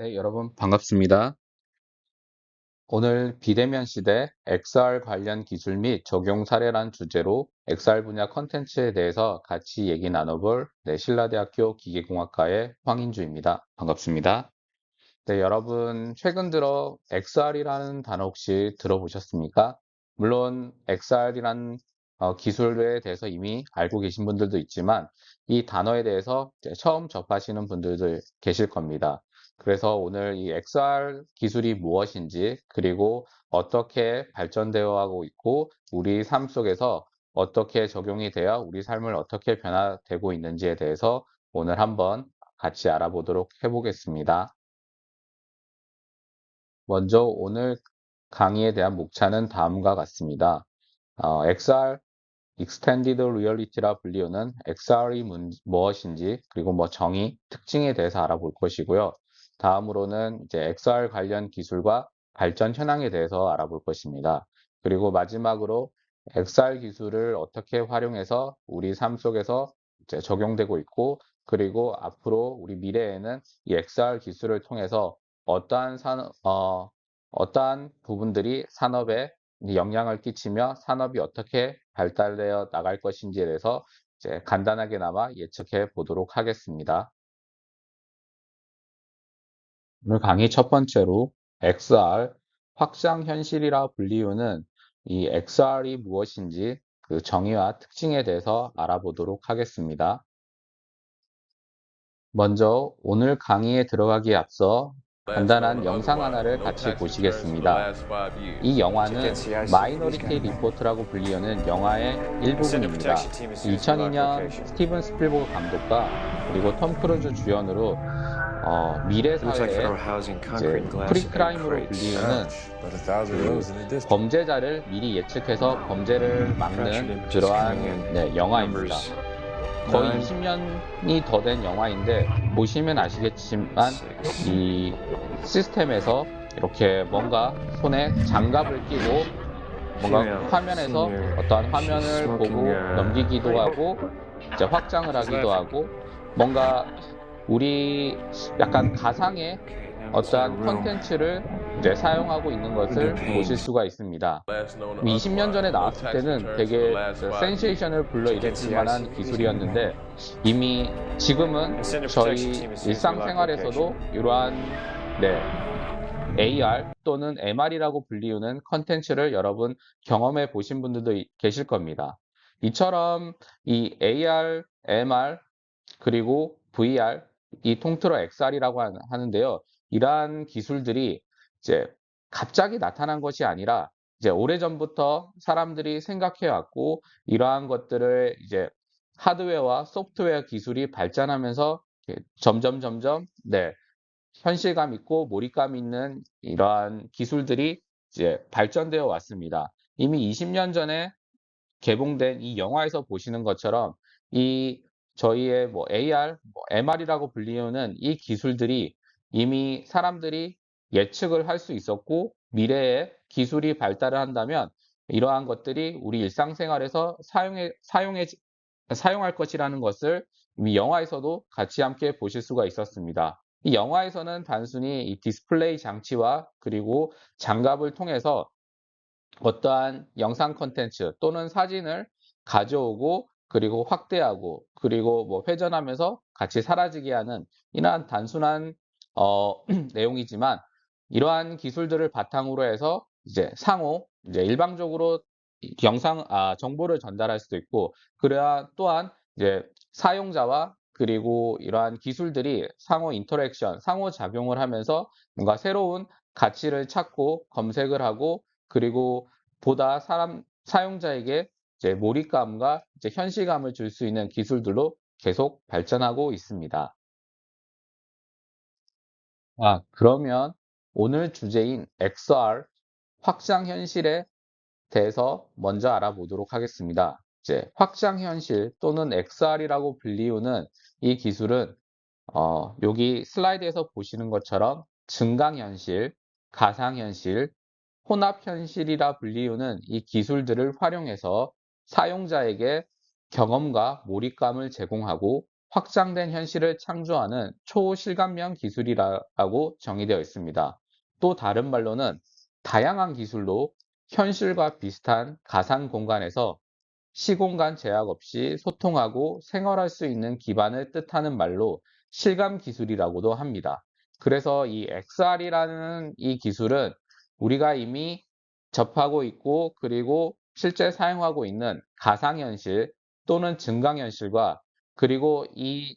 네, 여러분 반갑습니다. 오늘 비대면 시대 XR 관련 기술 및 적용 사례란 주제로 XR 분야 컨텐츠에 대해서 같이 얘기 나눠볼 신라대학교 기계공학과의 황인주입니다. 반갑습니다. 네, 여러분 최근 들어 XR이라는 단어 혹시 들어보셨습니까? 물론 XR이란 기술에 대해서 이미 알고 계신 분들도 있지만 이 단어에 대해서 이제 처음 접하시는 분들도 계실 겁니다. 그래서 오늘 이 XR 기술이 무엇인지 그리고 어떻게 발전되어 가고 있고 우리 삶 속에서 어떻게 적용이 되어 우리 삶을 어떻게 변화되고 있는지에 대해서 오늘 한번 같이 알아보도록 해보겠습니다. 먼저 오늘 강의에 대한 목차는 다음과 같습니다. XR, Extended Reality라 불리우는 XR이 무엇인지 그리고 뭐 정의, 특징에 대해서 알아볼 것이고요. 다음으로는 이제 XR 관련 기술과 발전 현황에 대해서 알아볼 것입니다. 그리고 마지막으로 XR 기술을 어떻게 활용해서 우리 삶 속에서 이제 적용되고 있고 그리고 앞으로 우리 미래에는 이 XR 기술을 통해서 어떠한 어떠한 부분들이 산업에 영향을 끼치며 산업이 어떻게 발달되어 나갈 것인지에 대해서 이제 간단하게나마 예측해 보도록 하겠습니다. 오늘 강의 첫 번째로 XR, 확장현실이라 불리우는 이 XR이 무엇인지 그 정의와 특징에 대해서 알아보도록 하겠습니다. 먼저 오늘 강의에 들어가기에 앞서 간단한 영상 하나를 같이 보시겠습니다. 이 영화는 마이너리티 리포트라고 불리우는 영화의 일부분입니다. 2002년 스티븐 스필버그 감독과 그리고 톰 크루즈 주연으로 미래 사회의 이제 프리크라임으로 불리우는 그 범죄자를 미리 예측해서 범죄를 막는 그러한 영화입니다. 거의 20년이 더 된 영화인데 보시면 아시겠지만 이 시스템에서 이렇게 뭔가 손에 장갑을 끼고 뭔가 화면에서 어떠한 화면을 보고 넘기기도 하고 이제 확장을 하기도 하고 뭔가 우리 약간 가상의 어떠한 컨텐츠를 이제 사용하고 있는 것을 보실 수가 있습니다. 20년 전에 나왔을 때는 되게 센세이션을 불러일으킬 만한 기술이었는데 이미 지금은 저희 일상생활에서도 이러한 AR 또는 MR이라고 불리우는 컨텐츠를 여러분 경험해 보신 분들도 계실 겁니다. 이처럼 이 AR, MR 그리고 VR 이 통틀어 XR이라고 하는데요. 이러한 기술들이 이제 갑자기 나타난 것이 아니라 이제 오래전부터 사람들이 생각해 왔고 이러한 것들을 이제 하드웨어와 소프트웨어 기술이 발전하면서 점점 현실감 있고 몰입감 있는 이러한 기술들이 이제 발전되어 왔습니다. 이미 20년 전에 개봉된 이 영화에서 보시는 것처럼 이 저희의 뭐 AR, MR이라고 불리우는 이 기술들이 이미 사람들이 예측을 할 수 있었고 미래에 기술이 발달을 한다면 이러한 것들이 우리 일상생활에서 사용할 것이라는 것을 이미 영화에서도 같이 함께 보실 수가 있었습니다. 이 영화에서는 단순히 이 디스플레이 장치와 그리고 장갑을 통해서 어떠한 영상 콘텐츠 또는 사진을 가져오고 그리고 확대하고 그리고 뭐 회전하면서 같이 사라지게 하는 이러한 단순한 내용이지만 이러한 기술들을 바탕으로 해서 이제 상호 이제 일방적으로 정보를 전달할 수도 있고 그래야 또한 이제 사용자와 그리고 이러한 기술들이 상호 인터랙션, 상호 작용을 하면서 뭔가 새로운 가치를 찾고 검색을 하고 그리고 보다 사용자에게 이제 몰입감과 이제 현실감을 줄 수 있는 기술들로 계속 발전하고 있습니다. 그러면 오늘 주제인 XR 확장현실에 대해서 먼저 알아보도록 하겠습니다. 이제 확장현실 또는 XR이라고 불리우는 이 기술은 여기 슬라이드에서 보시는 것처럼 증강현실, 가상현실, 혼합현실이라 불리우는 이 기술들을 활용해서 사용자에게 경험과 몰입감을 제공하고 확장된 현실을 창조하는 초실감형 기술이라고 정의되어 있습니다. 또 다른 말로는 다양한 기술로 현실과 비슷한 가상 공간에서 시공간 제약 없이 소통하고 생활할 수 있는 기반을 뜻하는 말로 실감 기술이라고도 합니다. 그래서 이 XR이라는 이 기술은 우리가 이미 접하고 있고 그리고 실제 사용하고 있는 가상현실 또는 증강현실과 그리고 이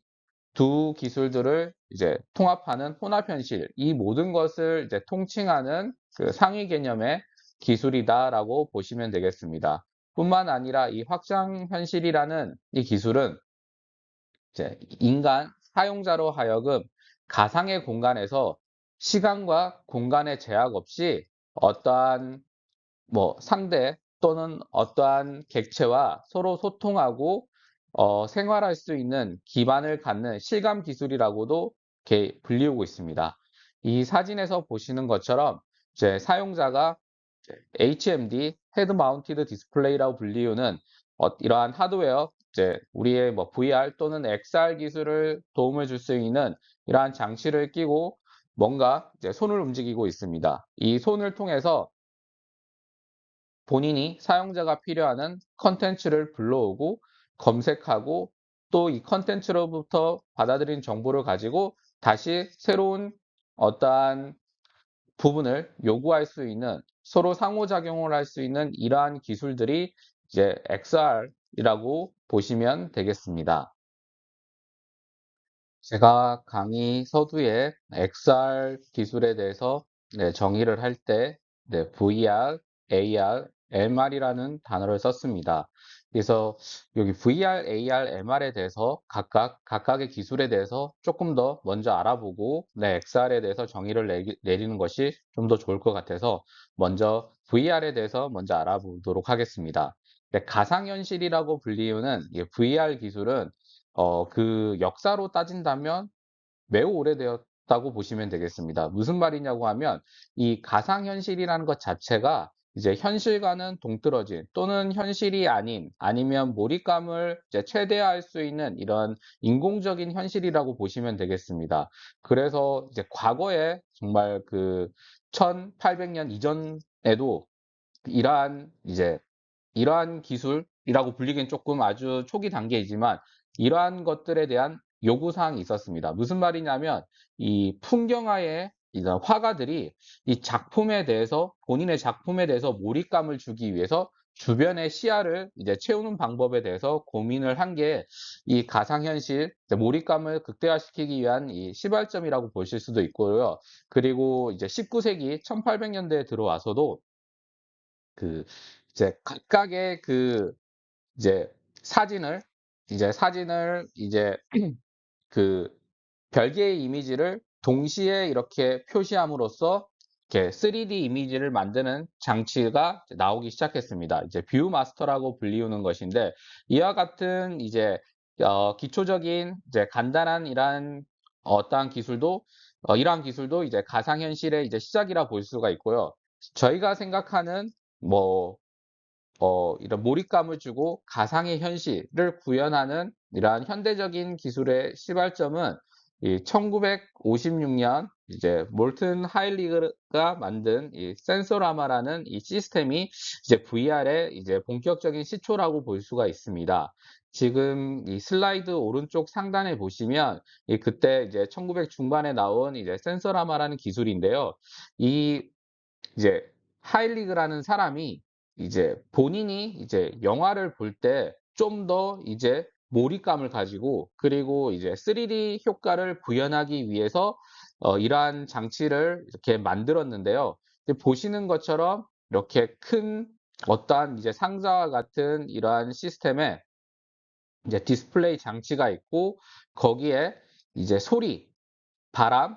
두 기술들을 이제 통합하는 혼합현실, 이 모든 것을 이제 통칭하는 그 상위 개념의 기술이다라고 보시면 되겠습니다. 뿐만 아니라 이 확장현실이라는 이 기술은 이제 인간 사용자로 하여금 가상의 공간에서 시간과 공간의 제약 없이 어떠한 상대 또는 어떠한 객체와 서로 소통하고 생활할 수 있는 기반을 갖는 실감 기술이라고도 이렇게 불리우고 있습니다. 이 사진에서 보시는 것처럼 이제 사용자가 HMD, 헤드 마운티드 디스플레이라고 불리우는 이러한 하드웨어, 이제 우리의 VR 또는 XR 기술을 도움을 줄 수 있는 이러한 장치를 끼고 뭔가 이제 손을 움직이고 있습니다. 이 손을 통해서 본인이 사용자가 필요하는 컨텐츠를 불러오고 검색하고 또 이 컨텐츠로부터 받아들인 정보를 가지고 다시 새로운 어떠한 부분을 요구할 수 있는 서로 상호작용을 할 수 있는 이러한 기술들이 이제 XR이라고 보시면 되겠습니다. 제가 강의 서두에 XR 기술에 대해서 정의를 할 때 VR, AR, MR이라는 단어를 썼습니다. 그래서 여기 VR, AR, MR에 대해서 각각의 기술에 대해서 조금 더 먼저 알아보고 XR에 대해서 정의를 내리는 것이 좀 더 좋을 것 같아서 먼저 VR에 대해서 먼저 알아보도록 하겠습니다. 가상현실이라고 불리우는 이 VR 기술은 그 역사로 따진다면 매우 오래되었다고 보시면 되겠습니다. 무슨 말이냐고 하면 이 가상현실이라는 것 자체가 이제 현실과는 동떨어진 또는 현실이 아닌 아니면 몰입감을 이제 최대화할 수 있는 이런 인공적인 현실이라고 보시면 되겠습니다. 그래서 이제 과거에 정말 그 1800년 이전에도 이러한 기술이라고 불리기엔 조금 아주 초기 단계이지만 이러한 것들에 대한 요구사항이 있었습니다. 무슨 말이냐면 이 풍경화의 이런 화가들이 이 작품에 대해서 본인의 작품에 대해서 몰입감을 주기 위해서 주변의 시야를 이제 채우는 방법에 대해서 고민을 한 게 이 가상현실 몰입감을 극대화시키기 위한 이 시발점이라고 보실 수도 있고요. 그리고 이제 19세기 1800년대에 들어와서도 그 이제 각각의 그 이제 사진을 이제 그 별개의 이미지를 동시에 이렇게 표시함으로써 이렇게 3D 이미지를 만드는 장치가 나오기 시작했습니다. 이제 뷰 마스터라고 불리우는 것인데 이와 같은 이제 기초적인 이제 간단한 이러한 기술도 이제 가상현실의 이제 시작이라 볼 수가 있고요. 저희가 생각하는 뭐 이런 몰입감을 주고 가상의 현실을 구현하는 이러한 현대적인 기술의 시발점은 이 1956년 이제 몰튼 하일리그가 만든 이 센서라마라는 이 시스템이 이제 VR의 이제 본격적인 시초라고 볼 수가 있습니다. 지금 이 슬라이드 오른쪽 상단에 보시면 그때 이제 1900 중반에 나온 이제 센서라마라는 기술인데요. 이 이제 하일리그라는 사람이 이제 본인이 이제 영화를 볼 때 좀 더 이제 몰입감을 가지고 그리고 이제 3D 효과를 구현하기 위해서 이러한 장치를 이렇게 만들었는데요. 보시는 것처럼 이렇게 큰 어떠한 이제 상자와 같은 이러한 시스템에 이제 디스플레이 장치가 있고 거기에 이제 소리, 바람,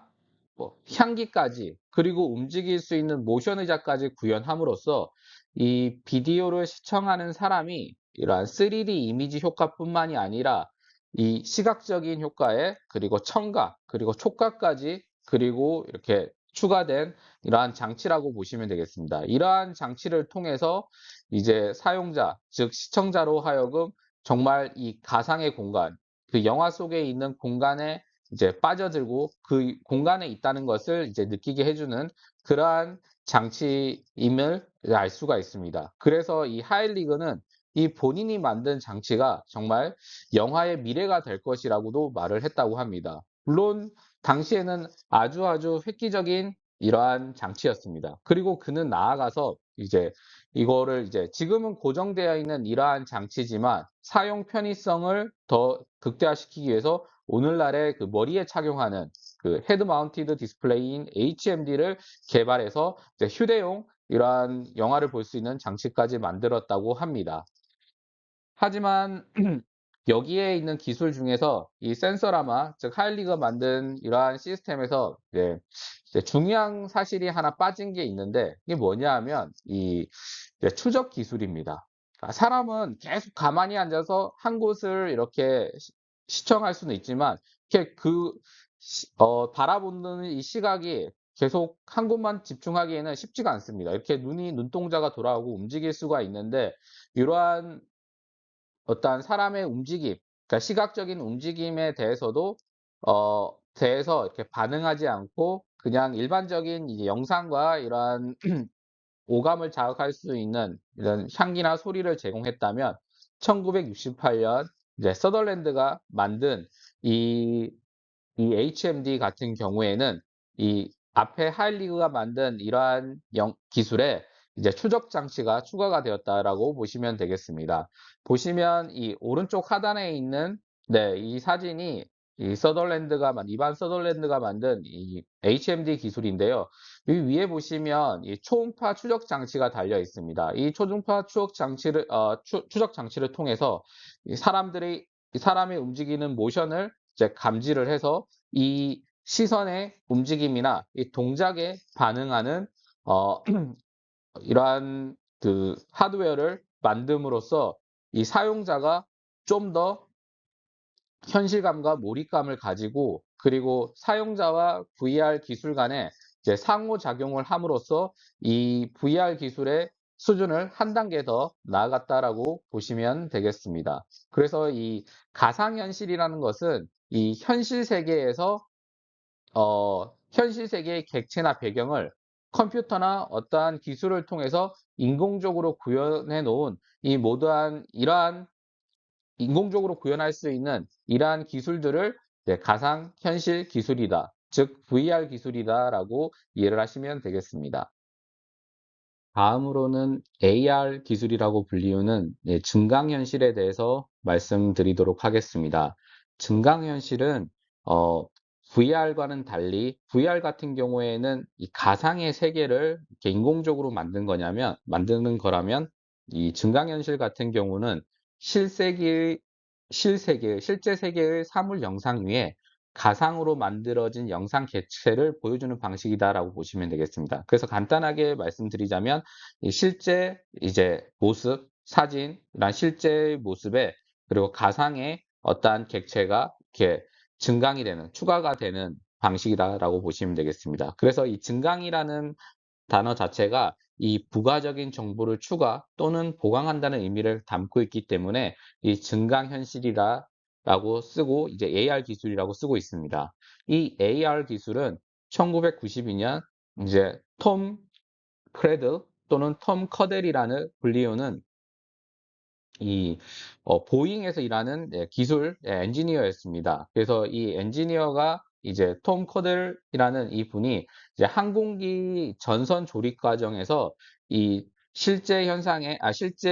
향기까지 그리고 움직일 수 있는 모션 의자까지 구현함으로써 이 비디오를 시청하는 사람이 이러한 3D 이미지 효과뿐만이 아니라 이 시각적인 효과에 그리고 청각 그리고 촉각까지 그리고 이렇게 추가된 이러한 장치라고 보시면 되겠습니다. 이러한 장치를 통해서 이제 사용자, 즉 시청자로 하여금 정말 이 가상의 공간, 그 영화 속에 있는 공간에 이제 빠져들고 그 공간에 있다는 것을 이제 느끼게 해주는 그러한 장치임을 알 수가 있습니다. 그래서 이 하일리그는 이 본인이 만든 장치가 정말 영화의 미래가 될 것이라고도 말을 했다고 합니다. 물론 당시에는 아주 획기적인 이러한 장치였습니다. 그리고 그는 나아가서 이제 이거를 이제 지금은 고정되어 있는 이러한 장치지만 사용 편의성을 더 극대화시키기 위해서 오늘날의 그 머리에 착용하는 그 헤드 마운티드 디스플레이인 HMD를 개발해서 이제 휴대용 이러한 영화를 볼 수 있는 장치까지 만들었다고 합니다. 하지만 여기에 있는 기술 중에서 이 센서라마, 즉 하일리가 만든 이러한 시스템에서 이제 중요한 사실이 하나 빠진 게 있는데 이게 뭐냐 하면 이 이제 추적 기술입니다. 그러니까 사람은 계속 가만히 앉아서 한 곳을 이렇게 시청할 수는 있지만 이렇게 바라보는 이 시각이 계속 한 곳만 집중하기에는 쉽지가 않습니다. 이렇게 눈동자가 돌아오고 움직일 수가 있는데 이러한 어떠한 사람의 움직임, 그러니까 시각적인 움직임에 대해서도 대해서 이렇게 반응하지 않고 그냥 일반적인 이제 영상과 이러한 오감을 자극할 수 있는 이런 향기나 소리를 제공했다면 1968년 이제 서덜랜드가 만든 이 이 HMD 같은 경우에는 이 앞에 하일리그가 만든 이러한 기술에 이제 추적 장치가 추가가 되었다라고 보시면 되겠습니다. 보시면 이 오른쪽 하단에 있는 이 사진이 이반 서덜랜드가 만든 이 HMD 기술인데요. 이 위에 보시면 이 초음파 추적 장치가 달려 있습니다. 이 초음파 추적 장치를 통해서 이 사람이 움직이는 모션을 이제 감지를 해서 이 시선의 움직임이나 이 동작에 반응하는 어, 이러한 그 하드웨어를 만듦으로써 이 사용자가 좀 더 현실감과 몰입감을 가지고 그리고 사용자와 VR 기술 간에 이제 상호작용을 함으로써 이 VR 기술의 수준을 한 단계 더 나아갔다라고 보시면 되겠습니다. 그래서 이 가상현실이라는 것은 이 현실 세계의 객체나 배경을 컴퓨터나 어떠한 기술을 통해서 인공적으로 구현해 놓은 이 모두한 이러한 인공적으로 구현할 수 있는 이러한 기술들을 가상현실 기술이다. 즉 VR 기술이다라고 이해를 하시면 되겠습니다. 다음으로는 AR 기술이라고 불리우는 증강현실에 대해서 말씀드리도록 하겠습니다. 증강현실은 VR과는 달리 VR 같은 경우에는 이 가상의 세계를 이렇게 인공적으로 만드는 거라면 이 증강현실 같은 경우는 실제 세계의 사물 영상 위에 가상으로 만들어진 영상 객체를 보여주는 방식이다라고 보시면 되겠습니다. 그래서 간단하게 말씀드리자면 이 실제 이제 모습, 사진이란 실제 모습에 그리고 가상의 어떠한 객체가 이렇게 증강이 되는, 추가가 되는 방식이다라고 보시면 되겠습니다. 그래서 이 증강이라는 단어 자체가 이 부가적인 정보를 추가 또는 보강한다는 의미를 담고 있기 때문에 이 증강현실이라고 쓰고 이제 AR 기술이라고 쓰고 있습니다. 이 AR 기술은 1992년 이제 톰 크레드 또는 톰 커델이라는 불리우는 이 보잉에서 일하는 기술 엔지니어였습니다. 그래서 이 엔지니어가 이제 톰 커들이라는 이 분이 이제 항공기 전선 조립 과정에서 이 실제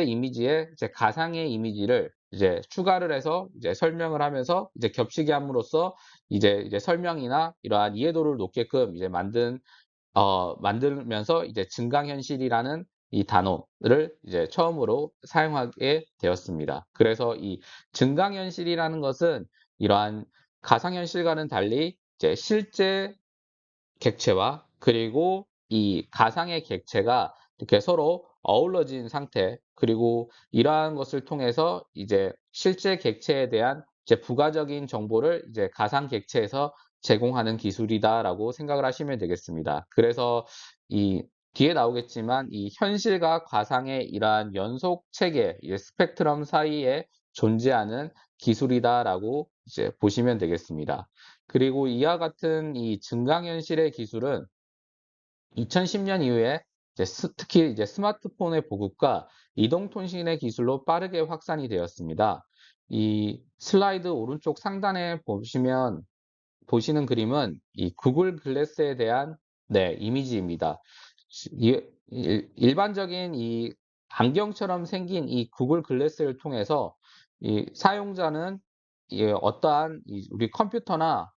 이미지에 이제 가상의 이미지를 이제 추가를 해서 이제 설명을 하면서 이제 겹치게 함으로써 이제 설명이나 이러한 이해도를 높게끔 이제 만들면서 이제 증강현실이라는 이 단어를 이제 처음으로 사용하게 되었습니다. 그래서 이 증강현실이라는 것은 이러한 가상현실과는 달리 이제 실제 객체와 그리고 이 가상의 객체가 이렇게 서로 어우러진 상태, 그리고 이러한 것을 통해서 이제 실제 객체에 대한 이제 부가적인 정보를 이제 가상 객체에서 제공하는 기술이다라고 생각을 하시면 되겠습니다. 그래서 이 뒤에 나오겠지만 이 현실과 가상의 이러한 연속 체계, 스펙트럼 사이에 존재하는 기술이다라고 이제 보시면 되겠습니다. 그리고 이와 같은 이 증강현실의 기술은 2010년 이후에 특히 이제 스마트폰의 보급과 이동통신의 기술로 빠르게 확산이 되었습니다. 이 슬라이드 오른쪽 상단에 보시는 그림은 이 구글 글래스에 대한 이미지입니다. 일반적인 이 안경처럼 생긴 이 구글 글래스를 통해서 이 사용자는 어떠한 우리 컴퓨터나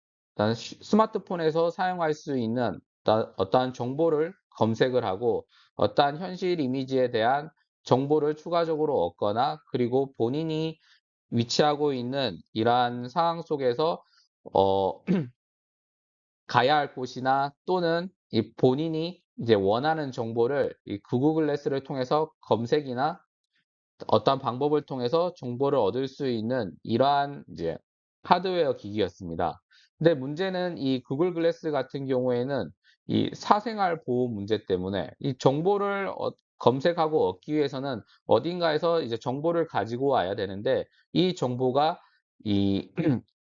스마트폰에서 사용할 수 있는 어떠한 정보를 검색을 하고 어떠한 현실 이미지에 대한 정보를 추가적으로 얻거나 그리고 본인이 위치하고 있는 이러한 상황 속에서 어, 가야 할 곳이나 또는 이 본인이 이제 원하는 정보를 이 구글 글래스를 통해서 검색이나 어떤 방법을 통해서 정보를 얻을 수 있는 이러한 이제 하드웨어 기기였습니다. 근데 문제는 이 구글 글래스 같은 경우에는 이 사생활 보호 문제 때문에 이 정보를 검색하고 얻기 위해서는 어딘가에서 이제 정보를 가지고 와야 되는데 이 정보가 이,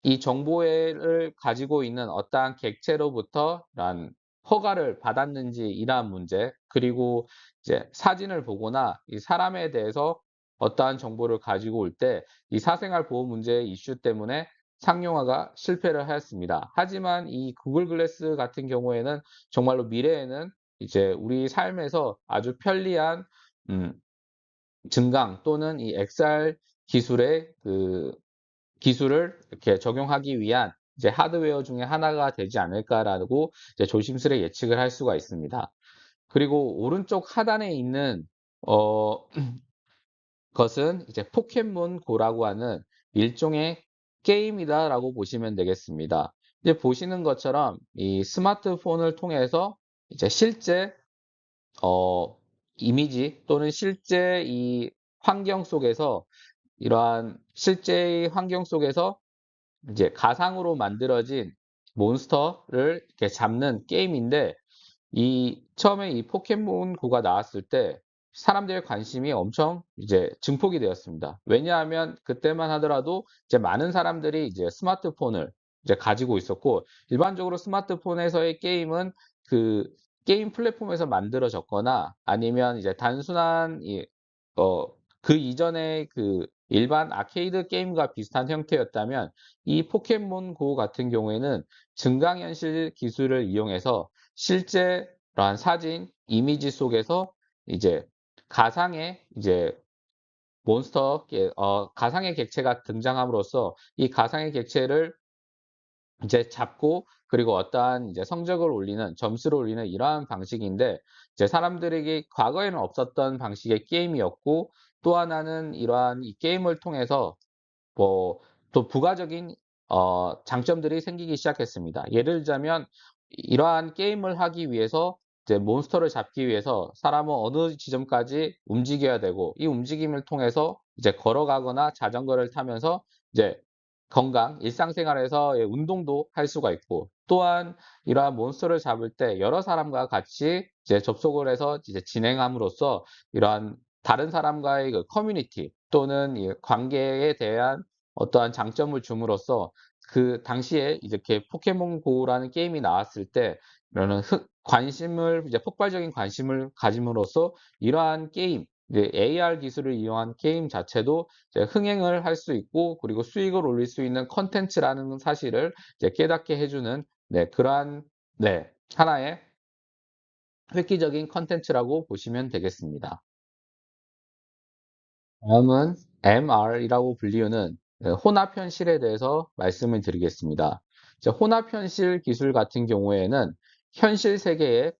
이 정보를 가지고 있는 어떠한 객체로부터 난 허가를 받았는지 이러한 문제, 그리고 이제 사진을 보거나 이 사람에 대해서 어떠한 정보를 가지고 올 때 이 사생활 보호 문제의 이슈 때문에 상용화가 실패를 하였습니다. 하지만 이 구글 글래스 같은 경우에는 정말로 미래에는 이제 우리 삶에서 아주 편리한 음, 증강 또는 이 XR 기술의 기술을 이렇게 적용하기 위한 이제 하드웨어 중에 하나가 되지 않을까라고 이제 조심스레 예측을 할 수가 있습니다. 그리고 오른쪽 하단에 있는 어, 것은 이제 포켓몬 고라고 하는 일종의 게임이다라고 보시면 되겠습니다. 이제 보시는 것처럼 이 스마트폰을 통해서 이제 실제 어, 이미지 또는 실제 이 환경 속에서 이러한 실제의 환경 속에서 이제 가상으로 만들어진 몬스터를 이렇게 잡는 게임인데 처음에 이 포켓몬고가 나왔을 때 사람들의 관심이 엄청 이제 증폭이 되었습니다. 왜냐하면 그때만 하더라도 이제 많은 사람들이 이제 스마트폰을 이제 가지고 있었고, 일반적으로 스마트폰에서의 게임은 그 게임 플랫폼에서 만들어졌거나 아니면 이제 단순한 어, 그 이전에 그 일반 아케이드 게임과 비슷한 형태였다면 이 포켓몬고 같은 경우에는 증강현실 기술을 이용해서 실제로한 사진, 이미지 속에서 이제 가상의 이제 가상의 객체가 등장함으로써 이 가상의 객체를 이제 잡고 그리고 어떠한 이제 성적을 올리는 점수를 올리는 이러한 방식인데 이제 사람들에게 과거에는 없었던 방식의 게임이었고 또 하나는 이러한 이 게임을 통해서 뭐 또 부가적인 장점들이 생기기 시작했습니다. 예를 들자면 이러한 게임을 하기 위해서 이제 몬스터를 잡기 위해서 사람은 어느 지점까지 움직여야 되고 이 움직임을 통해서 이제 걸어가거나 자전거를 타면서 이제 일상생활에서 운동도 할 수가 있고 또한 이러한 몬스터를 잡을 때 여러 사람과 같이 이제 접속을 해서 이제 진행함으로써 이러한 다른 사람과의 그 커뮤니티 또는 이 관계에 대한 어떠한 장점을 줌으로써 그 당시에 이렇게 포켓몬고라는 게임이 나왔을 때 이런 관심을 이제 폭발적인 관심을 가짐으로써 이러한 게임 이제 AR 기술을 이용한 게임 자체도 이제 흥행을 할 수 있고 그리고 수익을 올릴 수 있는 컨텐츠라는 사실을 이제 깨닫게 해주는 그러한 하나의 획기적인 컨텐츠라고 보시면 되겠습니다. 다음은 MR이라고 불리우는 혼합현실에 대해서 말씀을 드리겠습니다. 혼합현실 기술 같은 경우에는 현실 세계에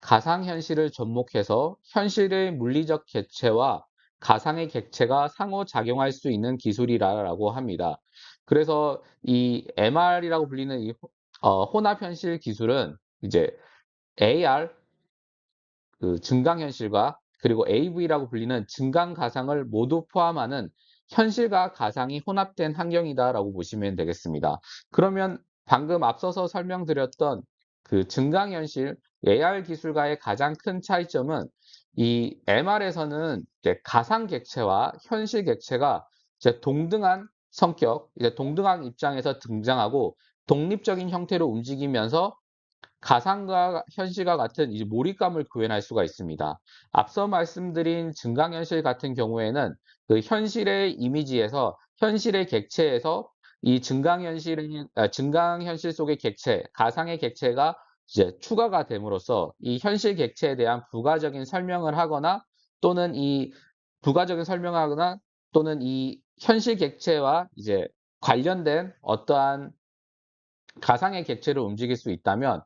가상현실을 접목해서 현실의 물리적 객체와 가상의 객체가 상호작용할 수 있는 기술이라고 합니다. 그래서 이 MR이라고 불리는 이 혼합현실 기술은 이제 AR 그 증강현실과 그리고 AV라고 불리는 증강가상을 모두 포함하는 현실과 가상이 혼합된 환경이다라고 보시면 되겠습니다. 그러면 방금 앞서서 설명드렸던 그 증강현실 AR 기술과의 가장 큰 차이점은 이 MR에서는 가상 객체와 현실 객체가 이제 동등한 성격, 이제 동등한 입장에서 등장하고 독립적인 형태로 움직이면서 가상과 현실과 같은 이제 몰입감을 구현할 수가 있습니다. 앞서 말씀드린 증강현실 같은 경우에는 그 현실의 이미지에서 현실의 객체에서 이 증강현실 속의 객체, 가상의 객체가 이제 추가가 됨으로써 이 현실 객체에 대한 부가적인 설명을 하거나 또는 이 부가적인 설명하거나 또는 이 현실 객체와 이제 관련된 어떠한 가상의 객체를 움직일 수 있다면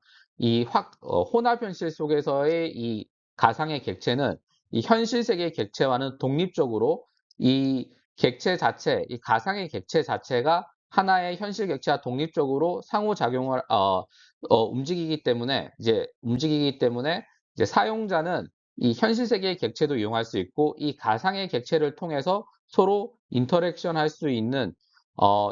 혼합 현실 속에서의 이 가상의 객체는 이 현실 세계의 객체와는 독립적으로 이 객체 자체, 이 가상의 객체 자체가 하나의 현실 객체와 독립적으로 상호작용을 움직이기 때문에 이제 사용자는 이 현실 세계의 객체도 이용할 수 있고 이 가상의 객체를 통해서 서로 인터랙션 할 수 있는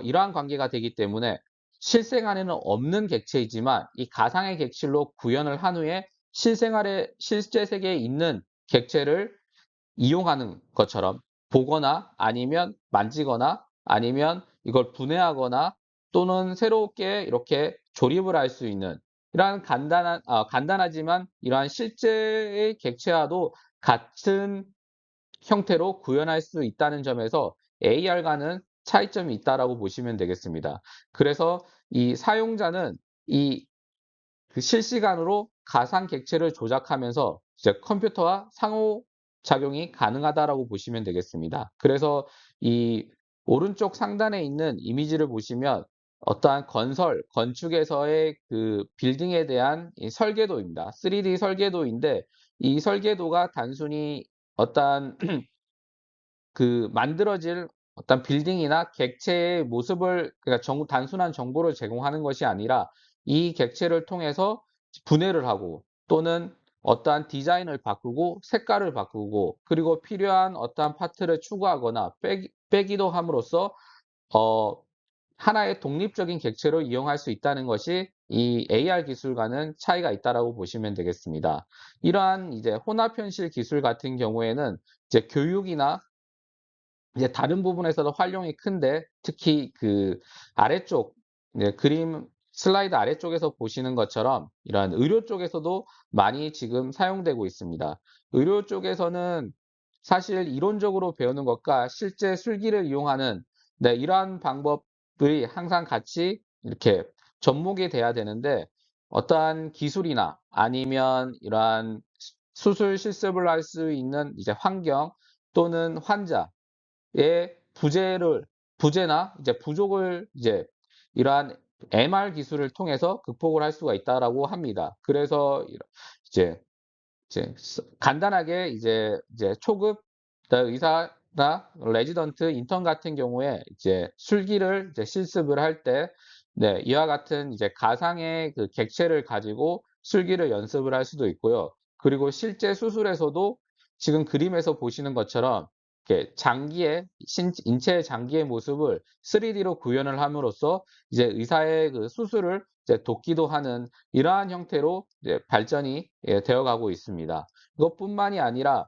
이러한 관계가 되기 때문에 실생활에는 없는 객체이지만 이 가상의 객실로 구현을 한 후에 실제 세계에 있는 객체를 이용하는 것처럼 보거나 아니면 만지거나 아니면 이걸 분해하거나 또는 새롭게 이렇게 조립을 할 수 있는 이러한 간단하지만 이러한 실제의 객체와도 같은 형태로 구현할 수 있다는 점에서 AR과는 차이점이 있다라고 보시면 되겠습니다. 그래서 이 사용자는 이 그 실시간으로 가상 객체를 조작하면서 이제 컴퓨터와 상호작용이 가능하다라고 보시면 되겠습니다. 그래서 이 오른쪽 상단에 있는 이미지를 보시면 어떠한 건축에서의 그 빌딩에 대한 이 설계도입니다. 3D 설계도인데 이 설계도가 단순히 어떠한 그 만들어질 어떤 빌딩이나 객체의 모습을 그러니까 단순한 정보를 제공하는 것이 아니라 이 객체를 통해서 분해를 하고 또는 어떠한 디자인을 바꾸고 색깔을 바꾸고 그리고 필요한 어떠한 파트를 추가하거나 빼기도 함으로써 어, 하나의 독립적인 객체로 이용할 수 있다는 것이 이 AR 기술과는 차이가 있다라고 보시면 되겠습니다. 이러한 이제 혼합현실 기술 같은 경우에는 이제 교육이나 이제 다른 부분에서도 활용이 큰데 특히 그 아래쪽 그림 슬라이드 아래쪽에서 보시는 것처럼 이러한 의료 쪽에서도 많이 지금 사용되고 있습니다. 의료 쪽에서는 사실 이론적으로 배우는 것과 실제 술기를 이용하는 이러한 방법들이 항상 같이 이렇게 접목이 돼야 되는데 어떠한 기술이나 아니면 이러한 수술 실습을 할 수 있는 이제 환경 또는 환자 의 부재나 이제 부족을 이제 이러한 MR 기술을 통해서 극복을 할 수가 있다라고 합니다. 그래서 이제 간단하게 이제 초급 의사나 레지던트 인턴 같은 경우에 이제 술기를 이제 실습을 할 때 이와 같은 이제 가상의 그 객체를 가지고 술기를 연습을 할 수도 있고요. 그리고 실제 수술에서도 지금 그림에서 보시는 것처럼 이렇게 인체의 장기의 모습을 3D로 구현을 함으로써 이제 의사의 그 수술을 이제 돕기도 하는 이러한 형태로 이제 발전이 되어가고 있습니다. 이것뿐만이 아니라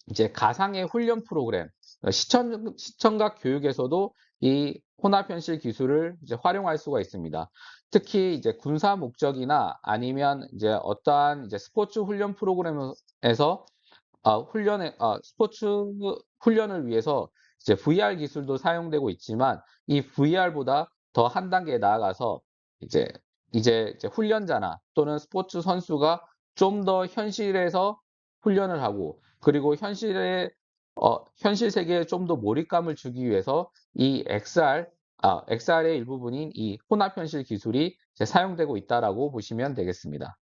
이제 가상의 훈련 프로그램, 시청각 교육에서도 이 혼합현실 기술을 이제 활용할 수가 있습니다. 특히 이제 군사 목적이나 아니면 이제 어떠한 이제 스포츠 훈련 프로그램에서 스포츠 훈련을 위해서 이제 VR 기술도 사용되고 있지만 이 VR보다 더 한 단계 나아가서 이제 이제 훈련자나 또는 스포츠 선수가 좀 더 현실에서 훈련을 하고 그리고 현실 세계에 좀 더 몰입감을 주기 위해서 이 XR의 일부분인 이 혼합 현실 기술이 이제 사용되고 있다라고 보시면 되겠습니다.